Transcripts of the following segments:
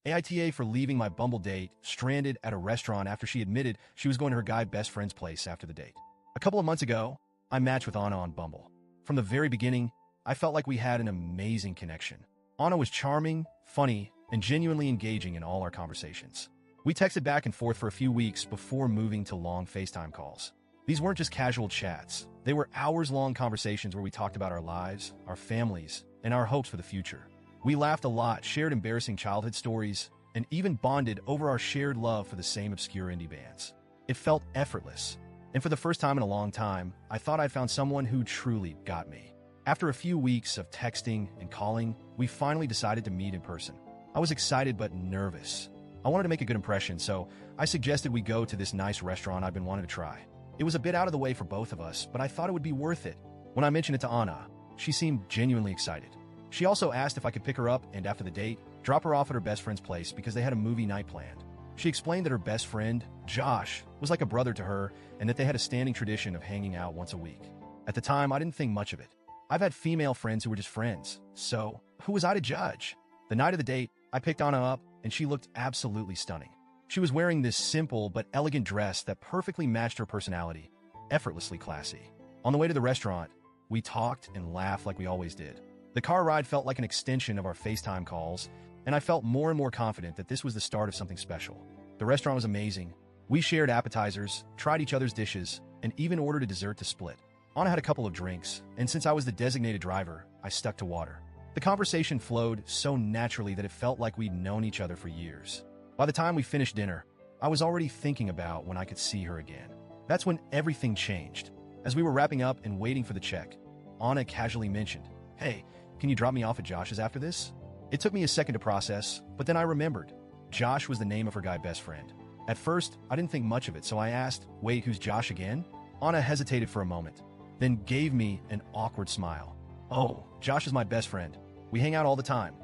AITA for leaving my Bumble date stranded at a restaurant after she admitted she was going to her guy best friend's place after the date. A couple of months ago, I matched with Anna on Bumble. From the very beginning, I felt like we had an amazing connection. Anna was charming, funny, and genuinely engaging in all our conversations. We texted back and forth for a few weeks before moving to long FaceTime calls. These weren't just casual chats. They were hours-long conversations where we talked about our lives, our families, and our hopes for the future. We laughed a lot, shared embarrassing childhood stories, and even bonded over our shared love for the same obscure indie bands. It felt effortless. And for the first time in a long time, I thought I'd found someone who truly got me. After a few weeks of texting and calling, we finally decided to meet in person. I was excited but nervous. I wanted to make a good impression, so I suggested we go to this nice restaurant I've been wanting to try. It was a bit out of the way for both of us, but I thought it would be worth it. When I mentioned it to Anna, she seemed genuinely excited. She also asked if I could pick her up and, after the date, drop her off at her best friend's place because they had a movie night planned. She explained that her best friend, Josh, was like a brother to her and that they had a standing tradition of hanging out once a week. At the time, I didn't think much of it. I've had female friends who were just friends, so who was I to judge? The night of the date, I picked Anna up, and she looked absolutely stunning. She was wearing this simple but elegant dress that perfectly matched her personality, effortlessly classy. On the way to the restaurant, we talked and laughed like we always did. The car ride felt like an extension of our FaceTime calls, and I felt more and more confident that this was the start of something special. The restaurant was amazing. We shared appetizers, tried each other's dishes, and even ordered a dessert to split. Anna had a couple of drinks, and since I was the designated driver, I stuck to water. The conversation flowed so naturally that it felt like we'd known each other for years. By the time we finished dinner, I was already thinking about when I could see her again. That's when everything changed. As we were wrapping up and waiting for the check, Anna casually mentioned, "Hey, can you drop me off at Josh's after this?" It took me a second to process, but then I remembered. Josh was the name of her guy best friend. At first, I didn't think much of it, so I asked, "Wait, who's Josh again?" Anna hesitated for a moment, then gave me an awkward smile. "Oh, Josh is my best friend. We hang out all the time.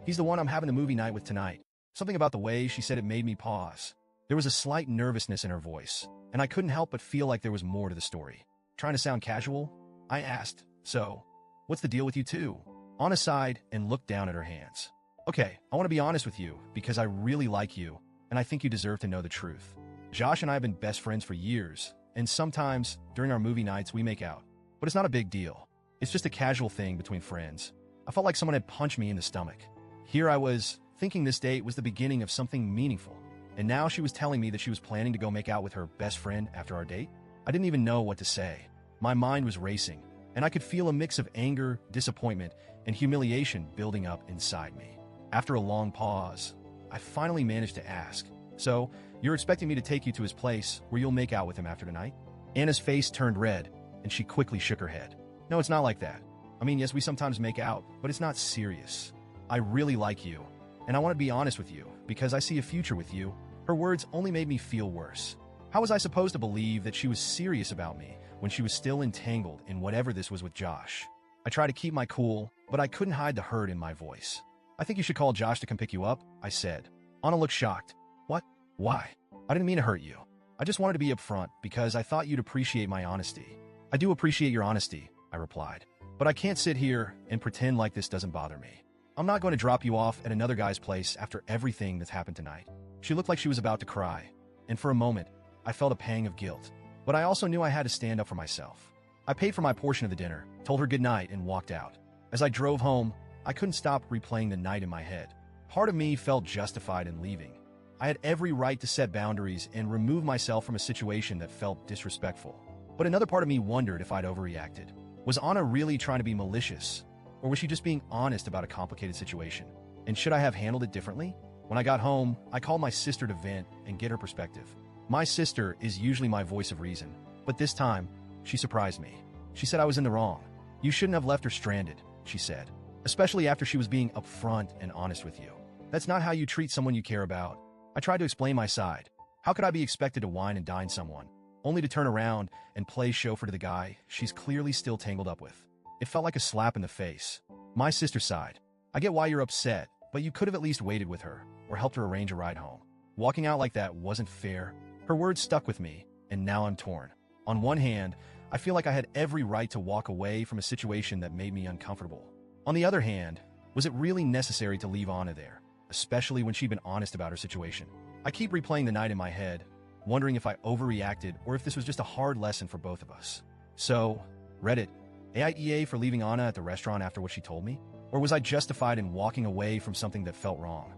He's the one I'm having the movie night with tonight." Something about the way she said it made me pause. There was a slight nervousness in her voice, and I couldn't help but feel like there was more to the story. Trying to sound casual, I asked, "So, what's the deal with you two?" Anna sighed and looked down at her hands. "Okay, I want to be honest with you because I really like you, and I think you deserve to know the truth. Josh and I have been best friends for years, and sometimes, during our movie nights, we make out. But it's not a big deal. It's just a casual thing between friends." I felt like someone had punched me in the stomach. Here I was, thinking this date was the beginning of something meaningful, and now she was telling me that she was planning to go make out with her best friend after our date? I didn't even know what to say. My mind was racing, and I could feel a mix of anger, disappointment, and humiliation building up inside me. After a long pause, I finally managed to ask, "So, you're expecting me to take you to his place where you'll make out with him after tonight?" Anna's face turned red, and she quickly shook her head. "No, it's not like that. I mean, yes, we sometimes make out, but it's not serious. I really like you, and I want to be honest with you, because I see a future with you." Her words only made me feel worse. How was I supposed to believe that she was serious about me when she was still entangled in whatever this was with Josh? I tried to keep my cool, but I couldn't hide the hurt in my voice. "I think you should call Josh to come pick you up," I said. Anna looked shocked. "What? Why? I didn't mean to hurt you. I just wanted to be upfront because I thought you'd appreciate my honesty." "I do appreciate your honesty," I replied. "But I can't sit here and pretend like this doesn't bother me. I'm not going to drop you off at another guy's place after everything that's happened tonight." She looked like she was about to cry, and for a moment, I felt a pang of guilt. But I also knew I had to stand up for myself. I paid for my portion of the dinner, told her goodnight, and walked out. As I drove home, I couldn't stop replaying the night in my head. Part of me felt justified in leaving. I had every right to set boundaries and remove myself from a situation that felt disrespectful. But another part of me wondered if I'd overreacted. Was Anna really trying to be malicious? Or was she just being honest about a complicated situation? And should I have handled it differently? When I got home, I called my sister to vent and get her perspective. My sister is usually my voice of reason, but this time, she surprised me. She said I was in the wrong. "You shouldn't have left her stranded," she said, "especially after she was being upfront and honest with you. That's not how you treat someone you care about." I tried to explain my side. How could I be expected to wine and dine someone, only to turn around and play chauffeur to the guy she's clearly still tangled up with? It felt like a slap in the face. My sister sighed. "I get why you're upset, but you could have at least waited with her or helped her arrange a ride home. Walking out like that wasn't fair." Her words stuck with me, and now I'm torn. On one hand, I feel like I had every right to walk away from a situation that made me uncomfortable. On the other hand, was it really necessary to leave Anna there? especially when she'd been honest about her situation. I keep replaying the night in my head, wondering if I overreacted or if this was just a hard lesson for both of us. So, Reddit, AITA for leaving Anna at the restaurant after what she told me? Or was I justified in walking away from something that felt wrong?